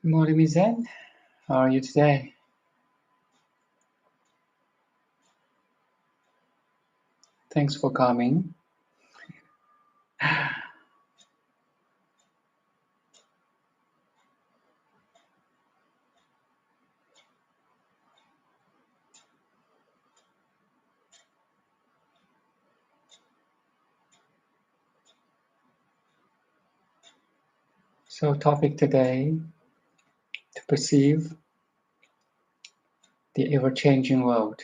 Good morning, Miss Anne. How are you today? Thanks for coming. So, topic today, to perceive the ever-changing world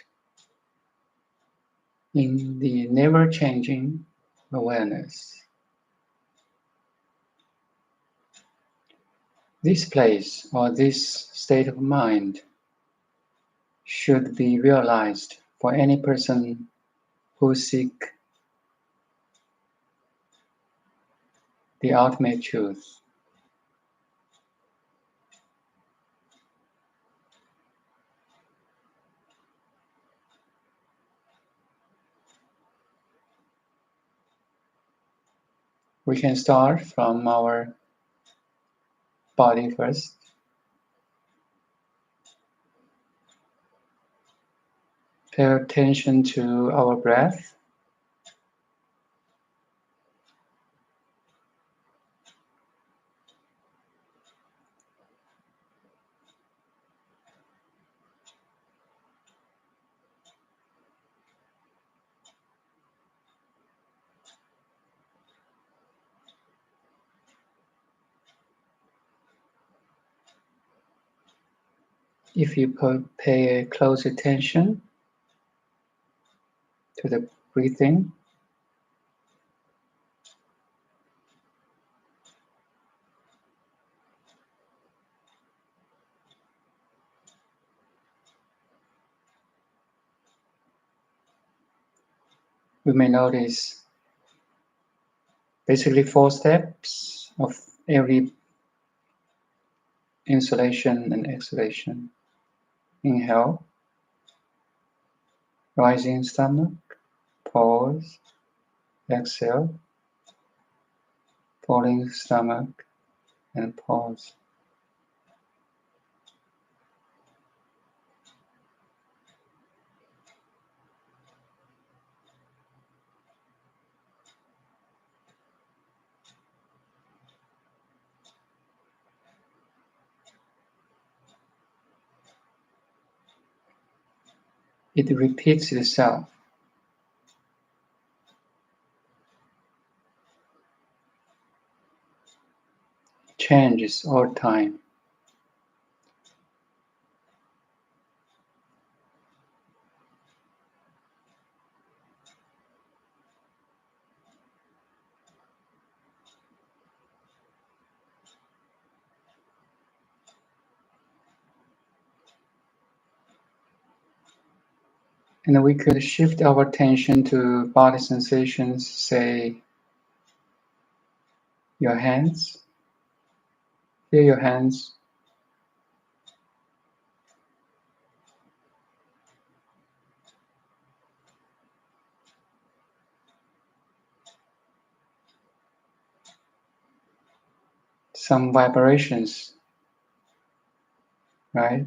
in the never-changing awareness. This place or this state of mind should be realized for any person who seek the ultimate truth. We can start from our body first. Pay attention to our breath. If you pay close attention to the breathing, we may notice basically 4 steps of every inhalation and exhalation. Inhale, rising stomach, pause, exhale, falling stomach, and pause. It repeats itself. Changes all time. And we could shift our attention to body sensations, say your hands. Feel your hands. Some vibrations, right?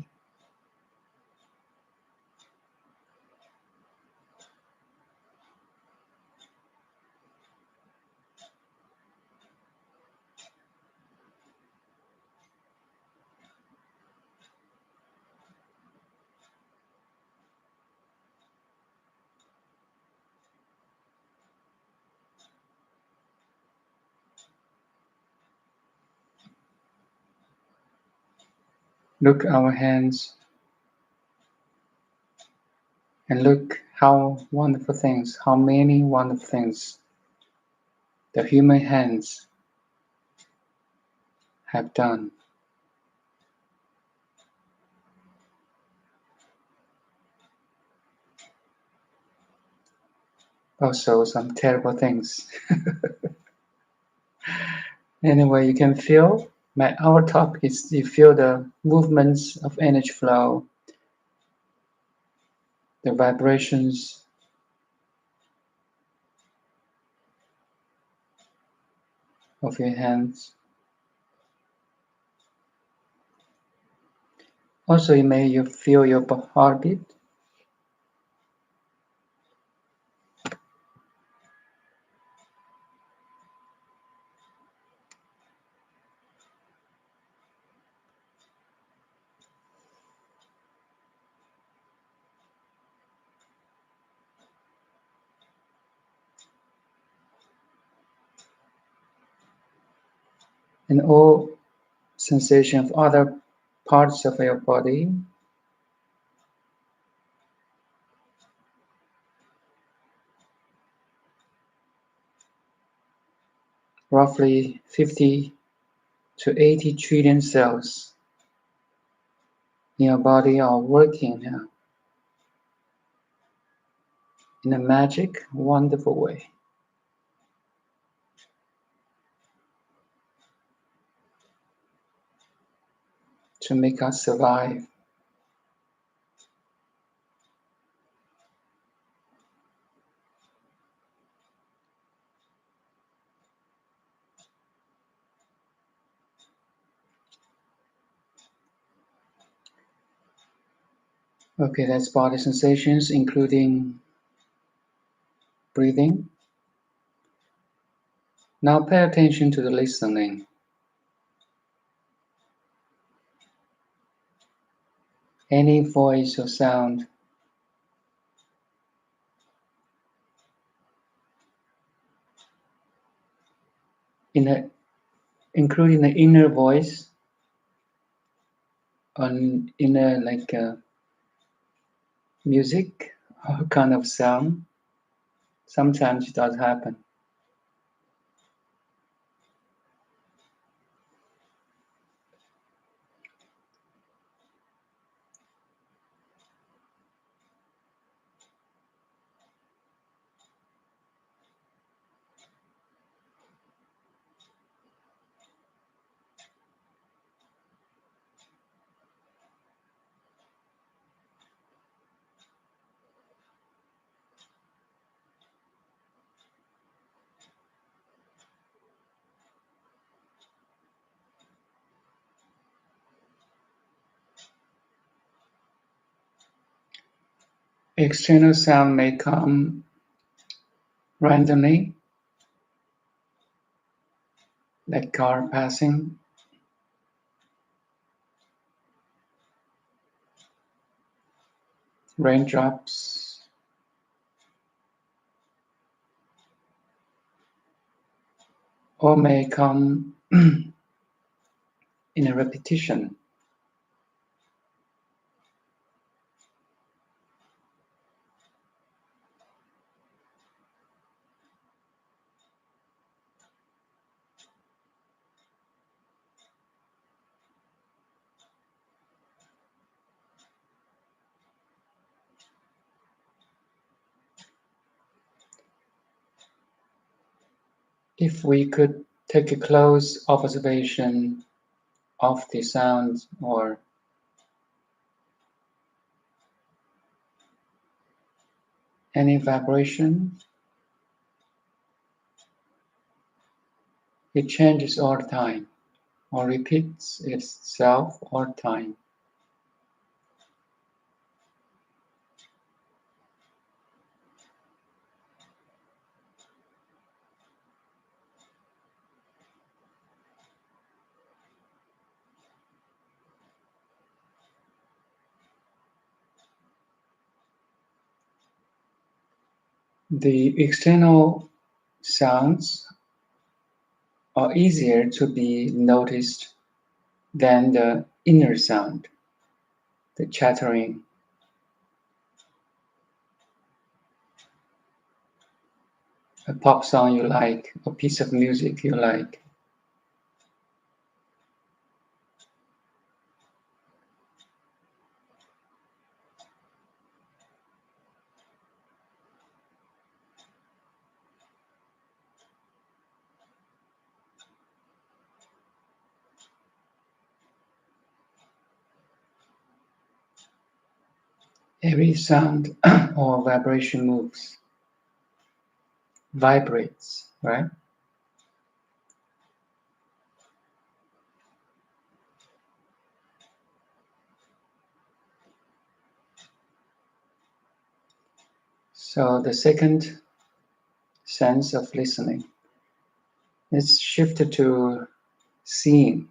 Look our hands and look how wonderful things, how many wonderful things the human hands have done. Also some terrible things. Anyway, you can feel, our topic is you feel the movements of energy flow, the vibrations of your hands. Also, you feel your heartbeat. And all sensation of other parts of your body, roughly 50 to 80 trillion cells in your body are working now in a magic, wonderful way to make us survive. Okay, that's body sensations, including breathing. Now pay attention to the listening. Any voice or sound, including the inner voice, on inner music or kind of sound. Sometimes it does happen. External sound may come randomly, like car passing, raindrops, or may come in a repetition. If we could take a close observation of the sound or any vibration, it changes all the time or repeats itself all the time. The external sounds are easier to be noticed than the inner sound, the chattering, a pop song you like, a piece of music you like. Every sound or vibration moves, vibrates, right? So the second sense of listening is shifted to seeing.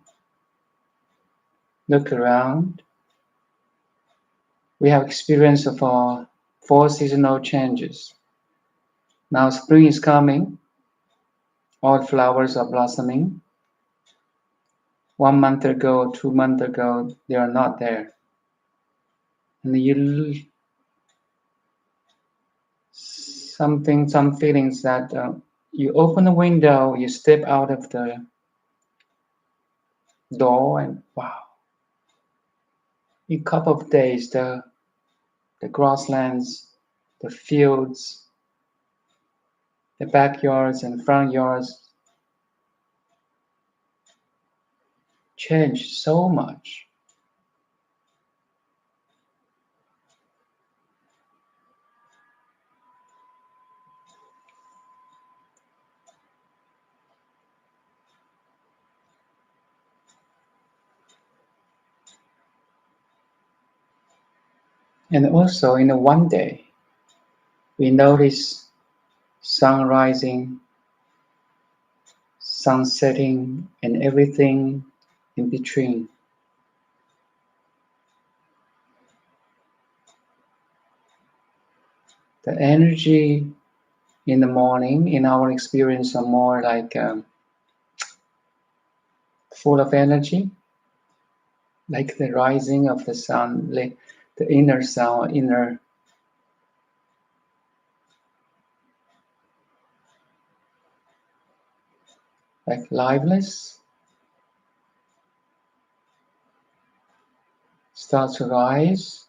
Look around. We have experience of our 4 seasonal changes. Now spring is coming. All flowers are blossoming. 1 month ago, 2 months ago, they are not there. And some feelings that you open the window, you step out of the door, and wow! In a couple of days, the grasslands, the fields, the backyards and front yards change so much. And also in a one day, we notice sun rising, sun setting, and everything in between. The energy in the morning, in our experience, are more like full of energy, like the rising of the sun, like the inner sound, like liveless, starts to rise.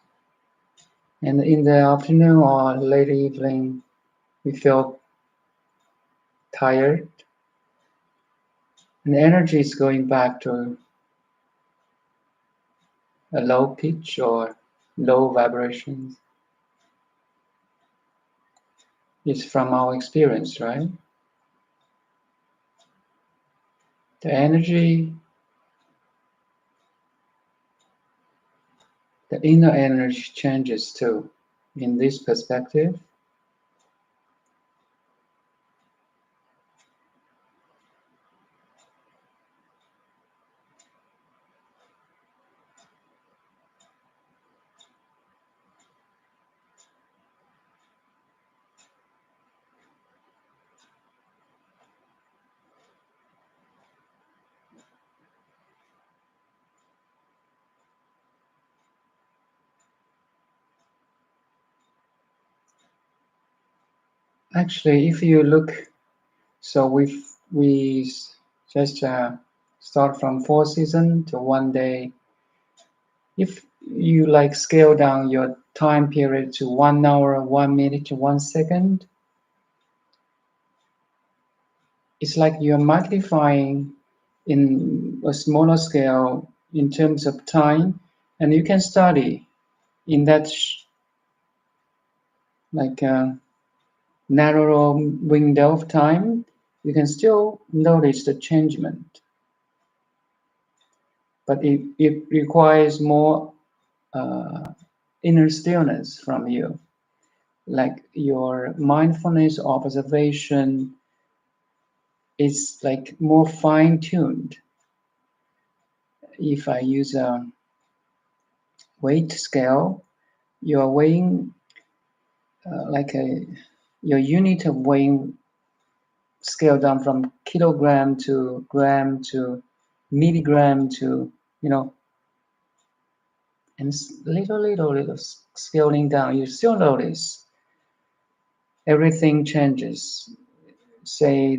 And in the afternoon or late evening, we feel tired, and the energy is going back to a low pitch or low vibrations. It's from our experience, right? The energy, the inner energy changes too. In this perspective, actually, if you look, so we just start from 4 seasons to one day. If you like scale down your time period to 1 hour, 1 minute to 1 second, it's like you're magnifying in a smaller scale in terms of time, and you can study in that like narrow window of time. You can still notice the changement, but it requires more inner stillness from you, like your mindfulness observation is like more fine-tuned. If I use a weight scale, you're weighing like your unit of weighing scale down from kilogram to gram to milligram to, and little scaling down, you still notice everything changes. Say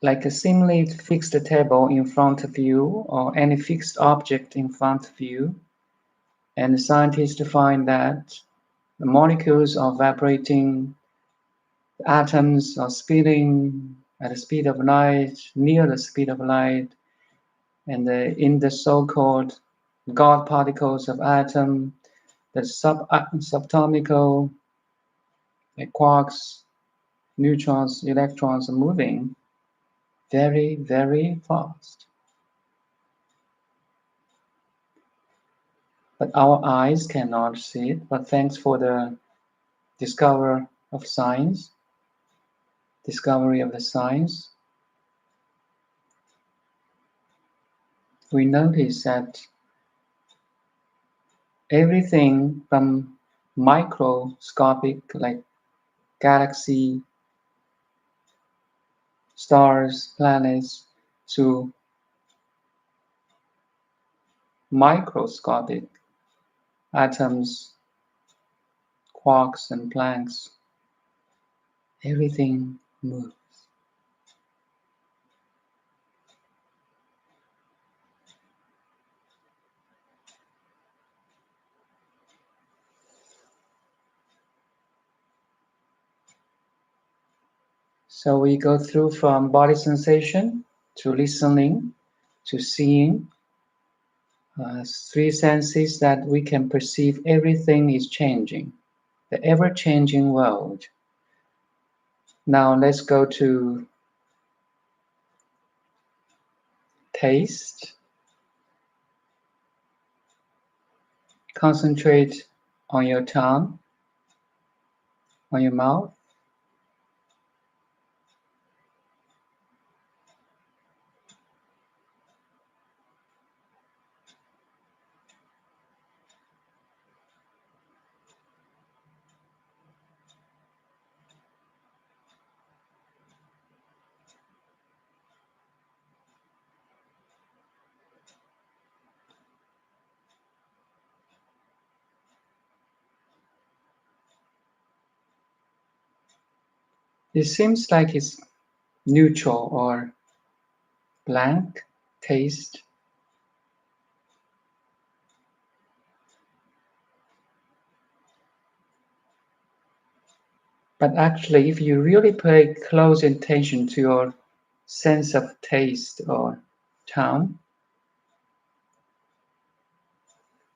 like a seemingly fixed table in front of you or any fixed object in front of you, and scientists find that the molecules are vibrating, the atoms are spinning at the speed of light, near the speed of light, and in the so-called God particles of atom, the subatomical, like quarks, neutrons, electrons are moving very, very fast. but our eyes cannot see it. But thanks for the discovery of science, we notice that everything from microscopic, like galaxy, stars, planets, to microscopic atoms, quarks and planks, everything moves. So we go through from body sensation to listening to seeing, three senses that we can perceive everything is changing, the ever-changing world. Now let's go to taste. Concentrate on your tongue, on your mouth. It seems like it's neutral or blank taste. But actually, if you really pay close attention to your sense of taste or tongue,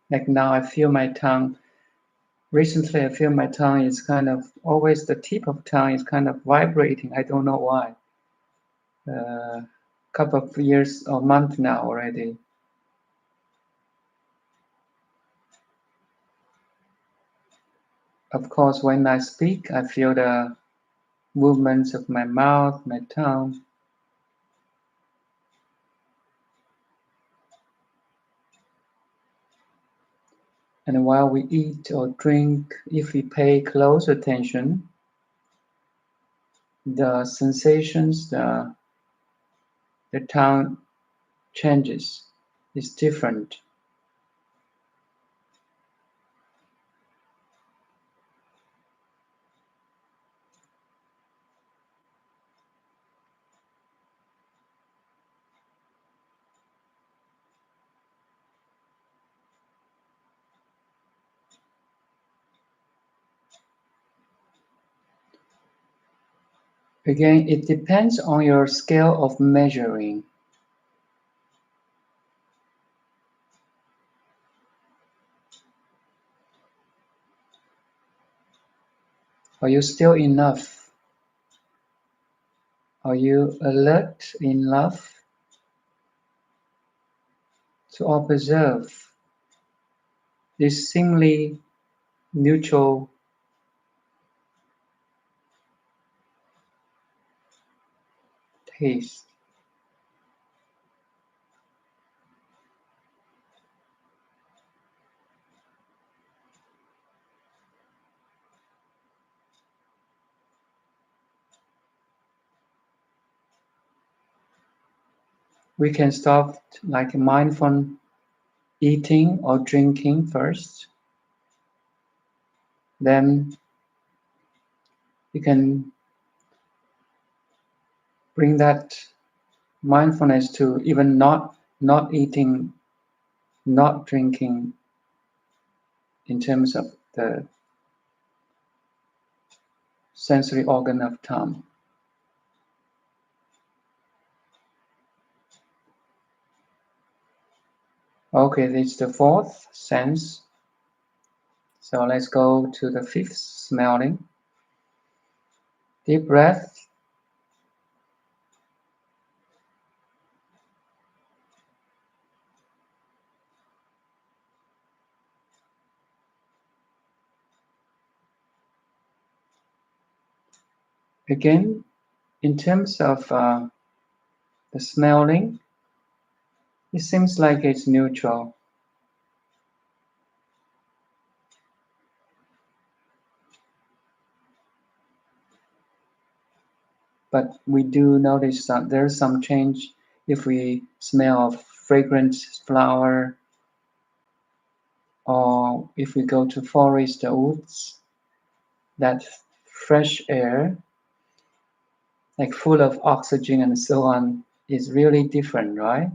like now I feel my tongue, recently I feel my tongue is kind of, always the tip of tongue is kind of vibrating. I don't know why. Couple of years or month now already. Of course, when I speak, I feel the movements of my mouth, my tongue. And while we eat or drink, if we pay close attention, the sensations, the tongue changes, is different. Again, it depends on your scale of measuring. Are you still enough? Are you alert enough to observe this seemingly neutral taste? We can start like mindful eating or drinking first. Then you can bring that mindfulness to even not eating, not drinking in terms of the sensory organ of tongue. Okay, this is the fourth sense. So let's go to the fifth, smelling. Deep breath. Again, in terms of the smelling, it seems like it's neutral. But we do notice that there's some change if we smell a fragrant flower, or if we go to forest or woods, that fresh air, like full of oxygen and so on, is really different, right?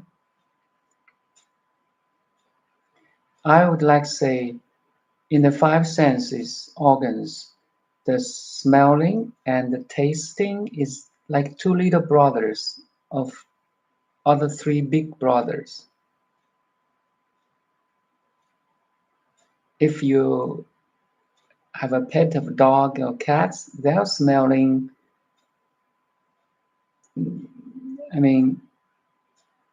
I would like to say in the five senses organs, the smelling and the tasting is like two little brothers of other three big brothers. If you have a pet of dog or cats, their smelling, I mean,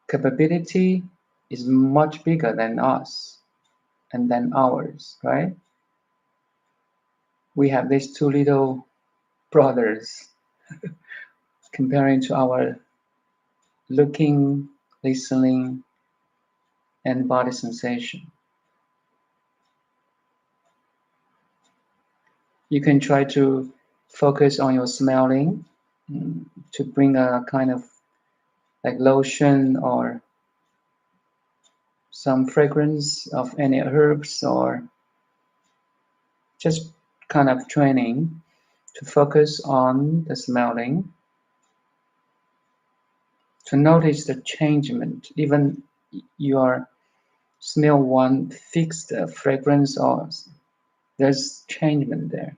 capability is much bigger than us and than ours, right? We have these two little brothers comparing to our looking, listening, and body sensation. You can try to focus on your smelling, to bring a kind of like lotion or some fragrance of any herbs, or just kind of training to focus on the smelling, to notice the changement. Even your smell one fixed fragrance, or there's changement there.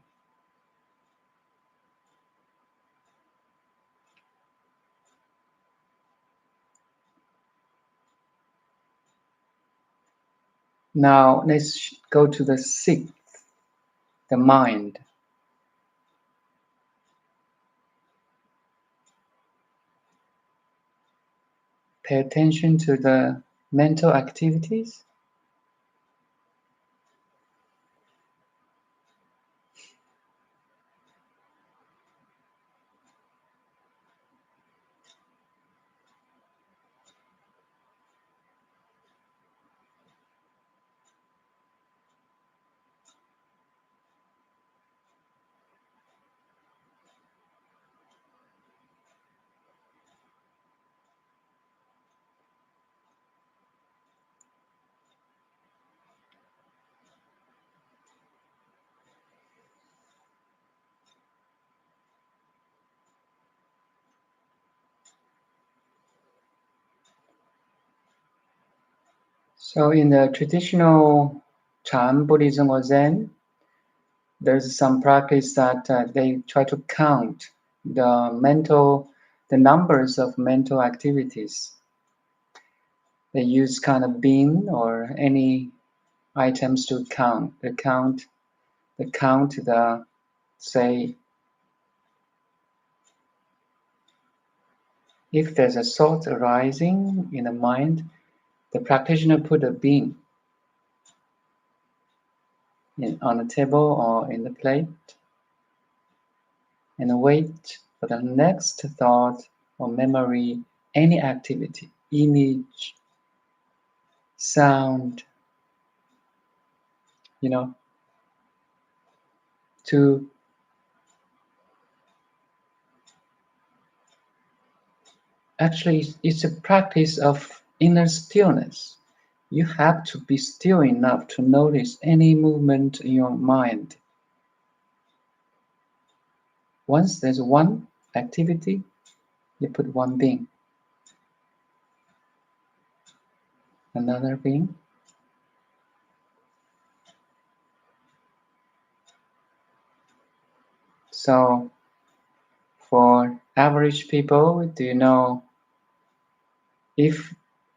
Now let's go to the sixth, the mind. Pay attention to the mental activities. So in the traditional Chan Buddhism or Zen, there's some practice that they try to count the numbers of mental activities. They use kind of bin or any items to count. The say, if there's a thought arising in the mind, the practitioner put a bin on the table or in the plate, and wait for the next thought or memory, any activity, image, sound, you know, to actually, it's a practice of inner stillness. You have to be still enough to notice any movement in your mind. Once there's one activity, you put one being, another being. So for average people, do you know if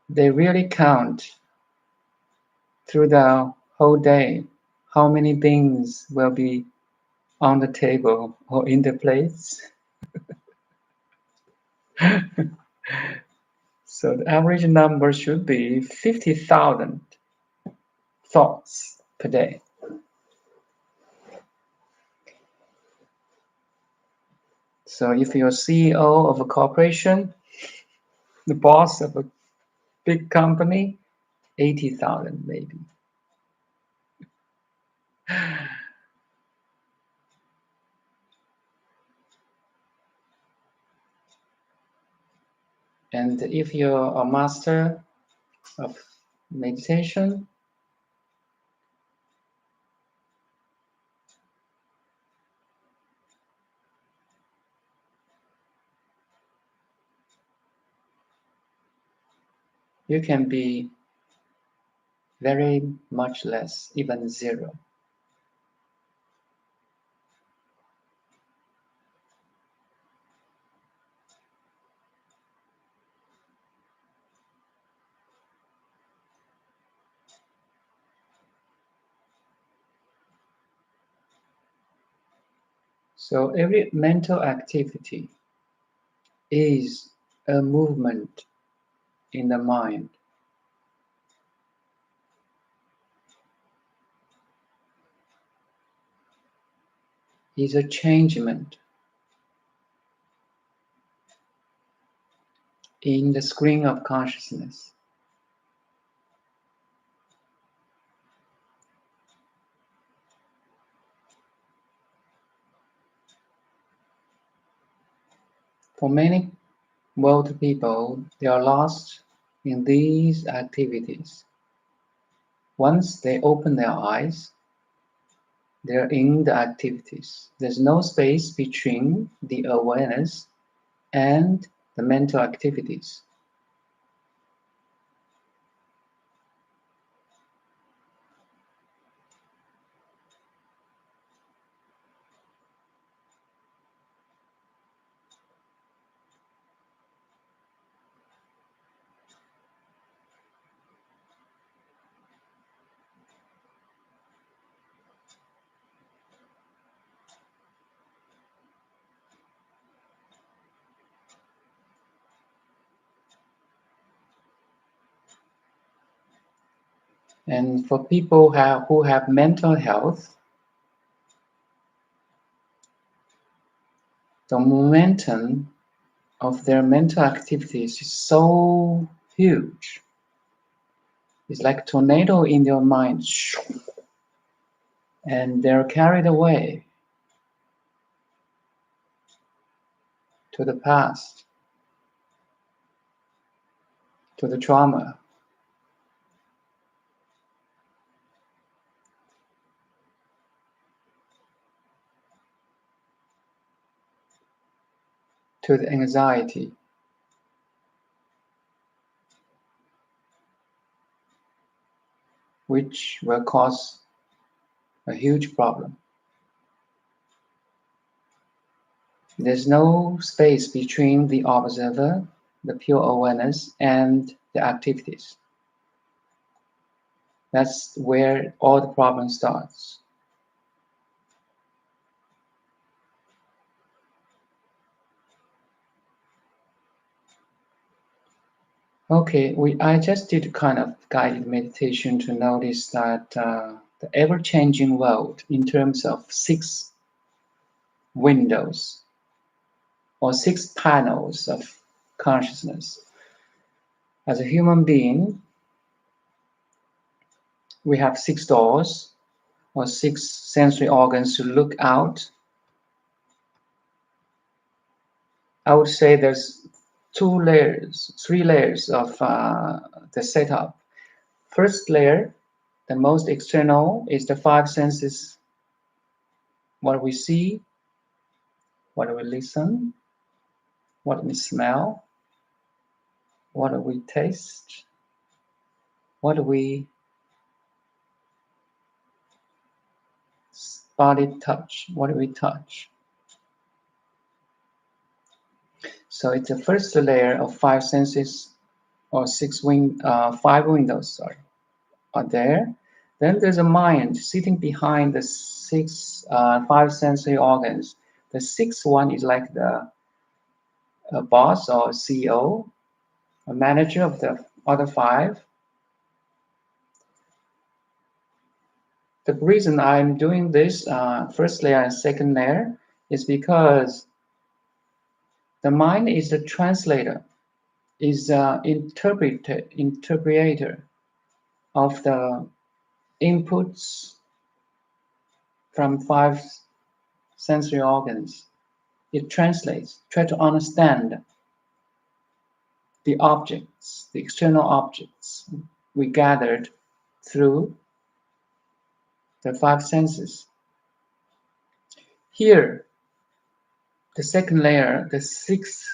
they really count through the whole day how many beings will be on the table or in the plates? So the average number should be 50,000 thoughts per day. So if you're CEO of a corporation, the boss of a big company, 80,000 maybe. And if you're a master of meditation, you can be very much less, even zero. So every mental activity is a movement in the mind, is a changement in the screen of consciousness. For many world people, they are lost in these activities. Once they open their eyes, they're in the activities. There's no space between the awareness and the mental activities. And for people who have mental health, the momentum of their mental activities is so huge. It's like a tornado in their mind, and they're carried away to the past, to the trauma, to the anxiety, which will cause a huge problem. There's no space between the observer, the pure awareness, and the activities. That's where all the problem starts. Okay, I just did kind of guided meditation to notice that the ever-changing world in terms of 6 windows or 6 panels of consciousness. As a human being, we have 6 doors or 6 sensory organs to look out. I would say there's 3 layers of the setup. First layer, the most external, is the 5 senses: what we see, what we listen, what we smell, what we taste, what we body touch, what we touch. So it's the first layer of 5 senses, or 5 windows, are there. Then there's a mind sitting behind the 5 sensory organs. The 6th one is like a boss or a CEO, a manager of the other 5. The reason I'm doing this first layer and second layer is because The mind is the translator, is the interpreter of the inputs from five sensory organs. It translates, try to understand the objects, the external objects we gathered through the five senses. Here, the second layer, the sixth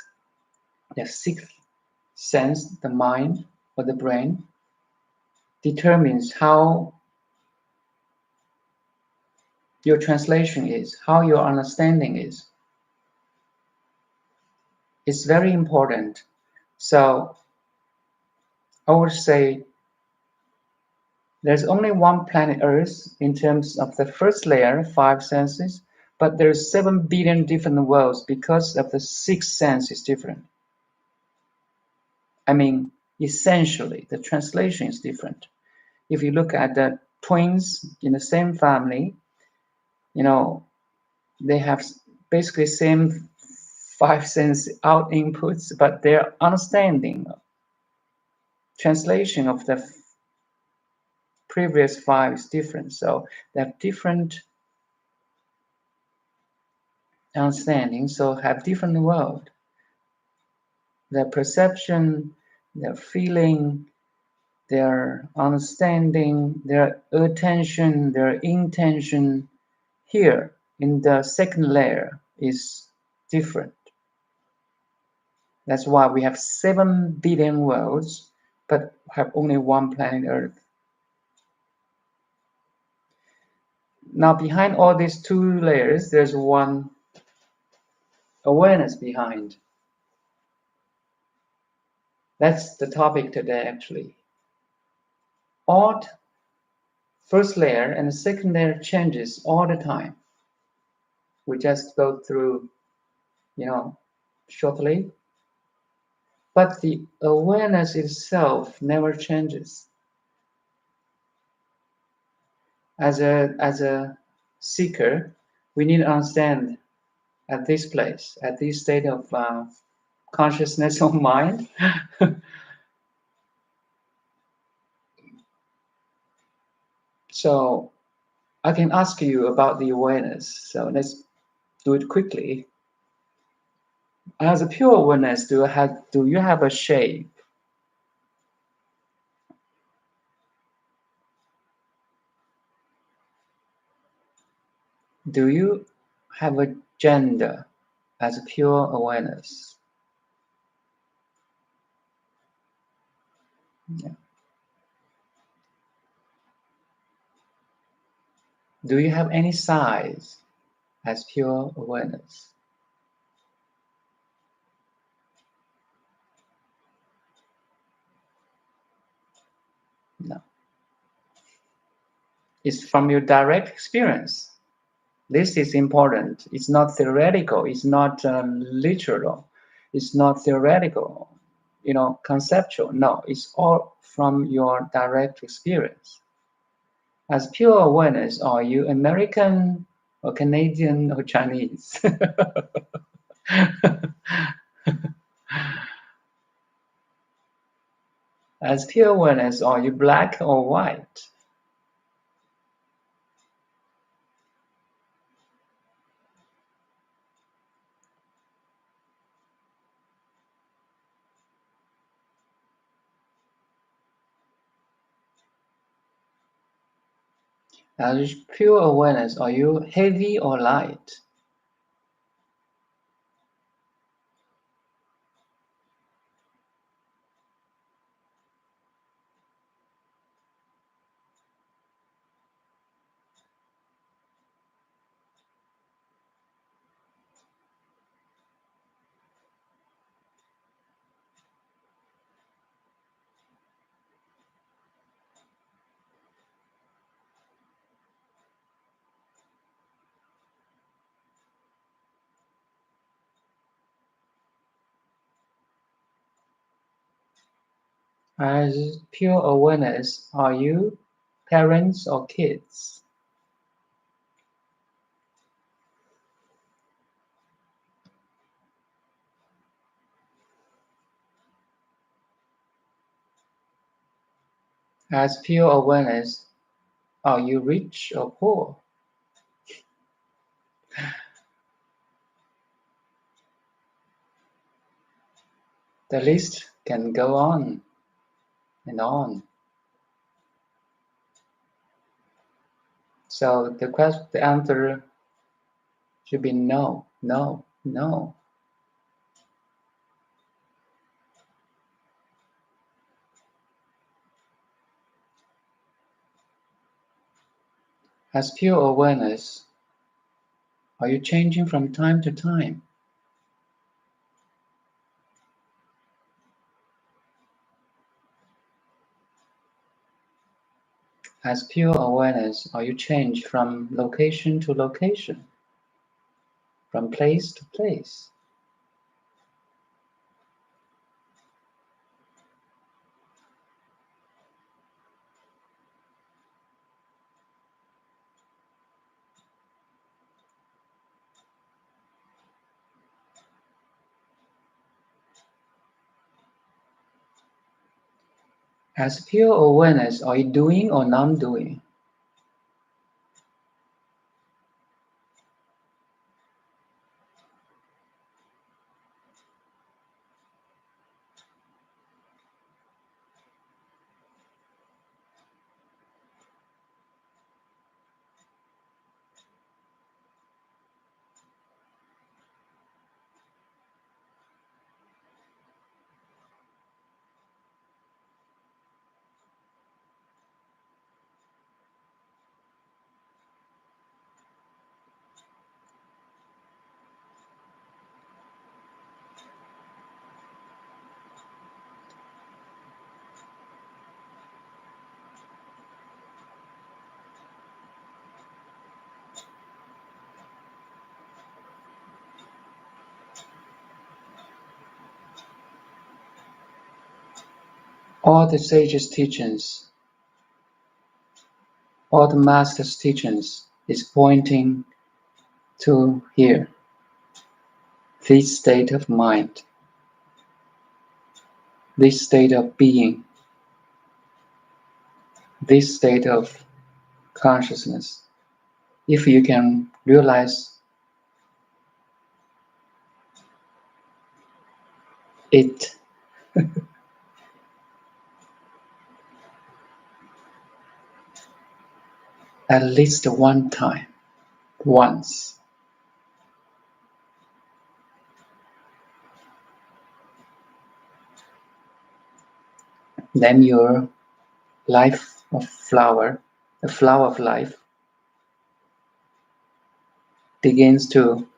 sense, the mind or the brain, determines how your translation is, how your understanding is. It's very important. So I would say there's only one planet Earth in terms of the first layer, five senses, but there's 7 billion different worlds because of the sixth sense is different. I mean, essentially, the translation is different. If you look at the twins in the same family, you know, they have basically same five sense out inputs, but their understanding, translation of the previous five is different. So they have different understanding, so have different world. Their perception, their feeling, their understanding, their attention, their intention here in the second layer is different. That's why we have 7 billion worlds, but have only one planet Earth. Now, behind all these two layers, there's one awareness behind. That's the topic today, actually. Odd first layer and the second layer changes all the time. We just go through, shortly. But the awareness itself never changes. As a seeker, we need to understand at this place, at this state of consciousness or mind. So I can ask you about the awareness. So let's do it quickly. As a pure awareness, do you have a shape? Do you have a gender as a pure awareness? Yeah. Do you have any size as pure awareness? No. It's from your direct experience. This is important. It's not theoretical. It's not literal. It's not theoretical, conceptual. No, it's all from your direct experience. As pure awareness, are you American or Canadian or Chinese? As pure awareness, are you black or white? As pure awareness, are you heavy or light? As pure awareness, are you parents or kids? As pure awareness, are you rich or poor? The list can go on and on. So the answer should be no, no, no. As pure awareness, are you changing from time to time? As pure awareness, are you change from location to location, from place to place? As pure awareness, are you doing or non-doing? All the sages' teachings, all the master's teachings is pointing to here, this state of mind, this state of being, this state of consciousness. If you can realize it at least one time, once, then your life of flower, the flower of life, begins to,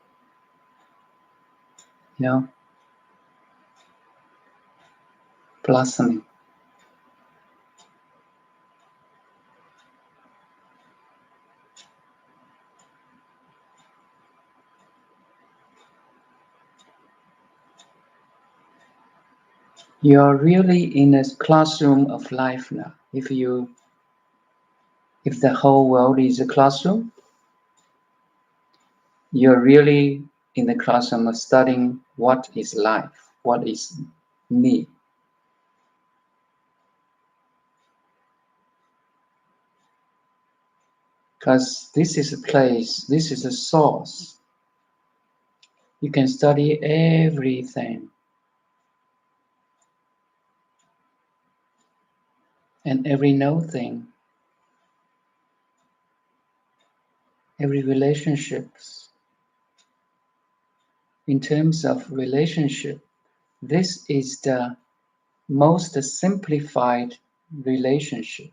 blossoming. You're really in a classroom of life now. If the whole world is a classroom, you're really in the classroom of studying what is life, what is me. Because this is a place, this is a source. You can study everything and every no thing, every relationships. In terms of relationship, this is the most simplified relationship.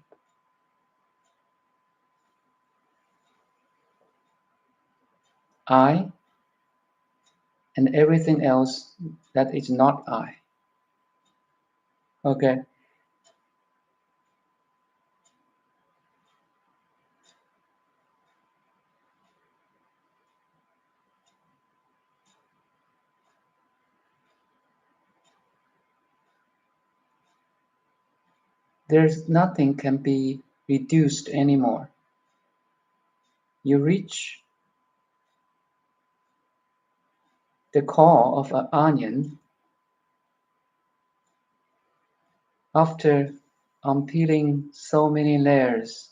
I and everything else that is not I. Okay, there's nothing can be reduced anymore. You reach the core of an onion after unpeeling so many layers,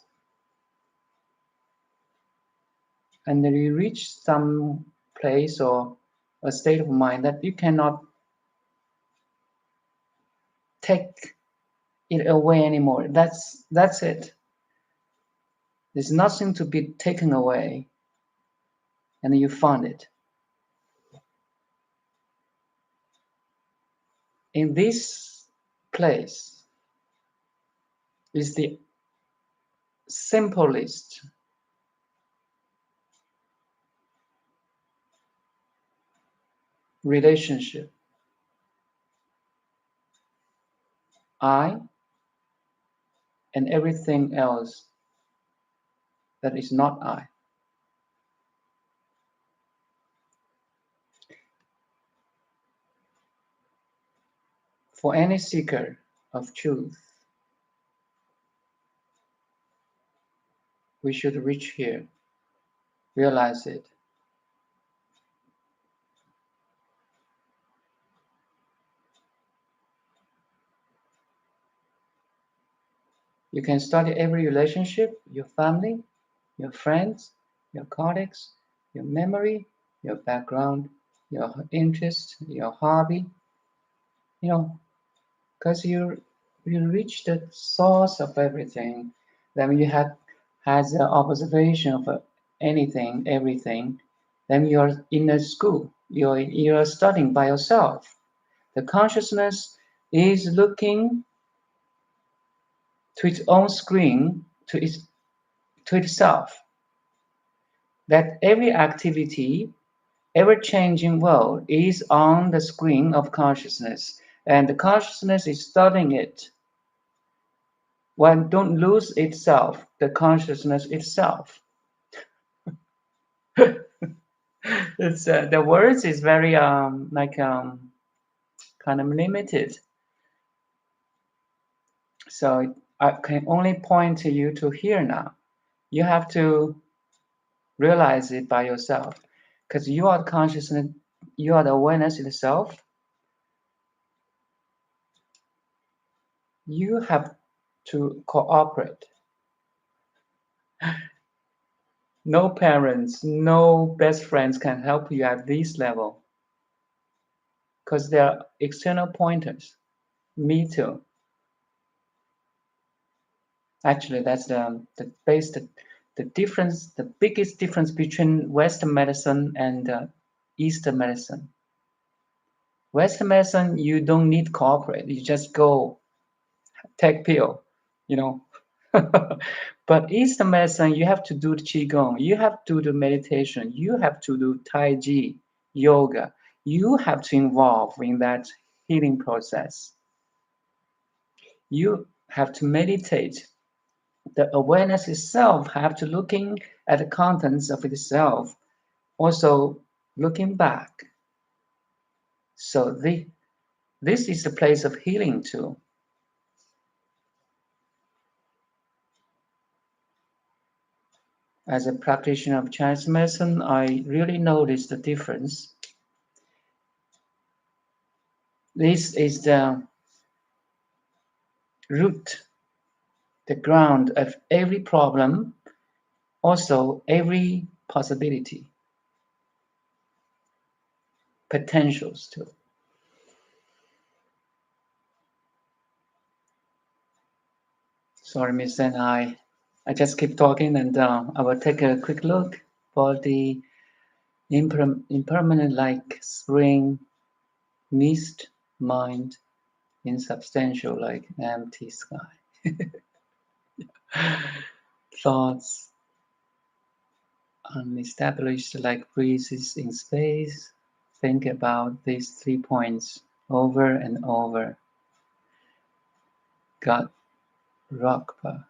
and then you reach some place or a state of mind that you cannot take it away anymore. That's it. There's nothing to be taken away, and you find it. In this place is the simplest relationship. I and everything else that is not I. For any seeker of truth, we should reach here, realize it. You can study every relationship, your family, your friends, your colleagues, your memory, your background, your interest, your hobby, because you reach the source of everything. Then you have has an observation of anything, everything. Then you're in a school. You're studying by yourself. The consciousness is looking to its own screen, to itself. That every activity, ever changing world is on the screen of consciousness, and the consciousness is studying it. One don't lose itself, the consciousness itself. It's the words is very kind of limited. So I can only point to you to here now. You have to realize it by yourself, because you are the consciousness, you are the awareness itself. You have to cooperate. No parents, no best friends can help you at this level, because they're external pointers. Me too. Actually, that's the difference, the biggest difference between Western medicine and Eastern medicine. Western medicine, you don't need cooperate. You just go take pill, you know. But Eastern medicine, you have to do the qigong, you have to do the meditation, you have to do tai chi, yoga. You have to involve in that healing process. You have to meditate. The awareness itself have to looking at the contents of itself, also looking back. So this is the place of healing too. As a practitioner of Chinese medicine, I really noticed the difference. This is the root, the ground of every problem, also every possibility, potentials too. Sorry, Miss, and I just keep talking, and I will take a quick look for the impermanent like spring, mist, mind, insubstantial like empty sky. Thoughts unestablished like breezes in space. Think about these 3 points over and over. God, Rakpa.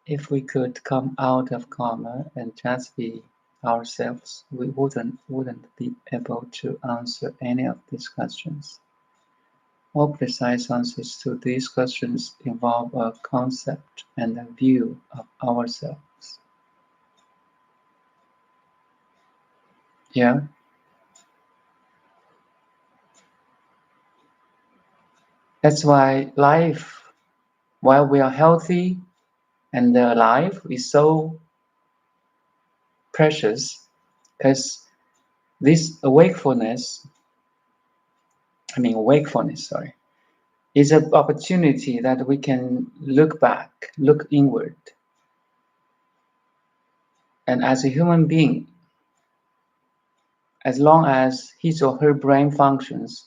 If we could come out of karma and just be ourselves, we wouldn't be able to answer any of these questions. More precise answers to these questions involve a concept and a view of ourselves. Yeah, That's why life, while we are healthy and alive, is so precious, because this wakefulness, sorry, is an opportunity that we can look back, look inward. And as a human being, as long as his or her brain functions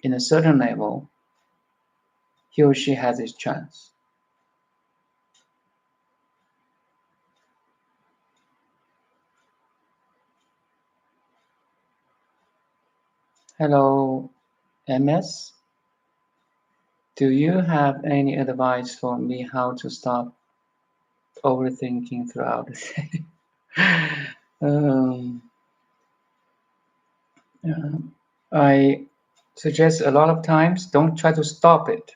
in a certain level, he or she has his chance. Hello, MS. Do you have any advice for me how to stop overthinking throughout the day? um, uh, I suggest a lot of times don't try to stop it.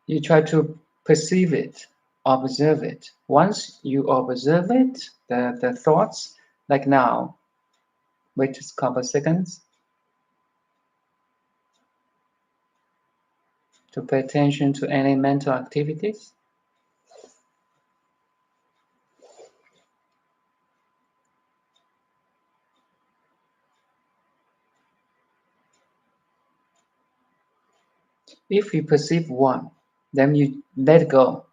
You try to perceive it, observe it. Once you observe it, the thoughts, like now, wait just a couple of seconds to pay attention to any mental activities. If you perceive one, then you let go.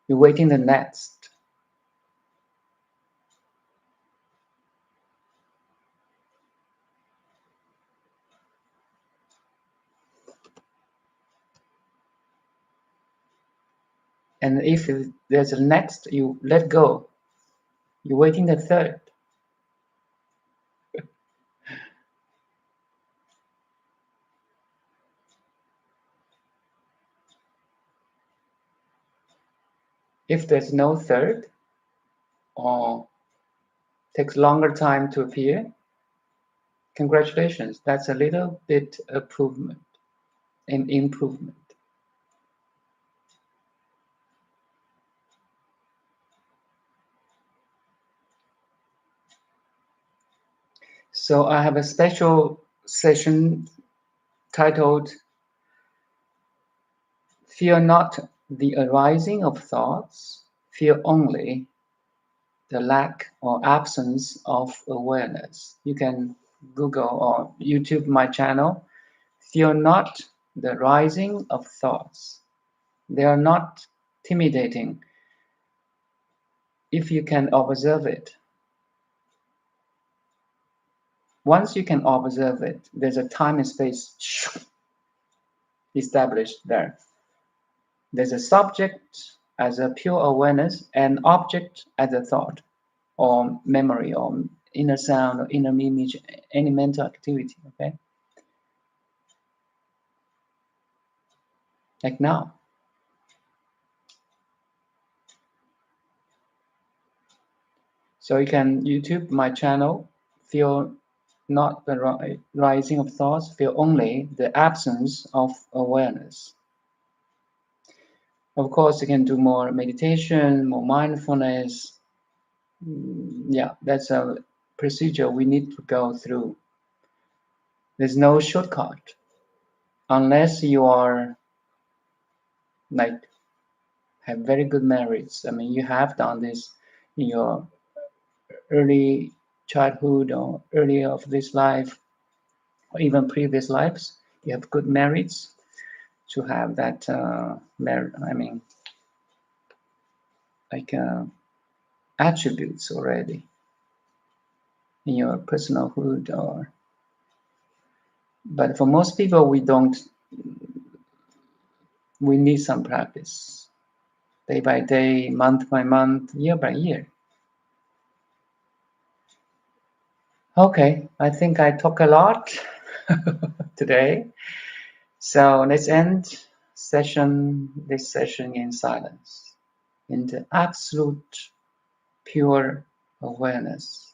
You're waiting the next. And if there's a next, you let go. You're waiting the third. If there's no third, or takes longer time to appear, congratulations. That's a little bit improvement. So I have a special session titled Fear Not the Arising of Thoughts, Fear Only the Lack or Absence of Awareness. You can Google or YouTube my channel. Fear not the rising of thoughts. They are not intimidating if you can observe it. Once you can observe it, there's a time and space established there. There's a subject as a pure awareness and object as a thought or memory or inner sound or inner image, any mental activity, okay? Like now. So you can YouTube my channel, feel not the rising of thoughts, feel only the absence of awareness. Of course, you can do more meditation, more mindfulness. Yeah, that's a procedure we need to go through. There's no shortcut unless you are like have very good merits. I mean, you have done this in your early childhood or earlier of this life, or even previous lives. You have good merits to have that merit. I mean, like attributes already in your personalhood, or. But for most people, we don't. We need some practice, day by day, month by month, year by year. Okay, I think I talk a lot today. So let's end this session in silence, in the absolute pure awareness.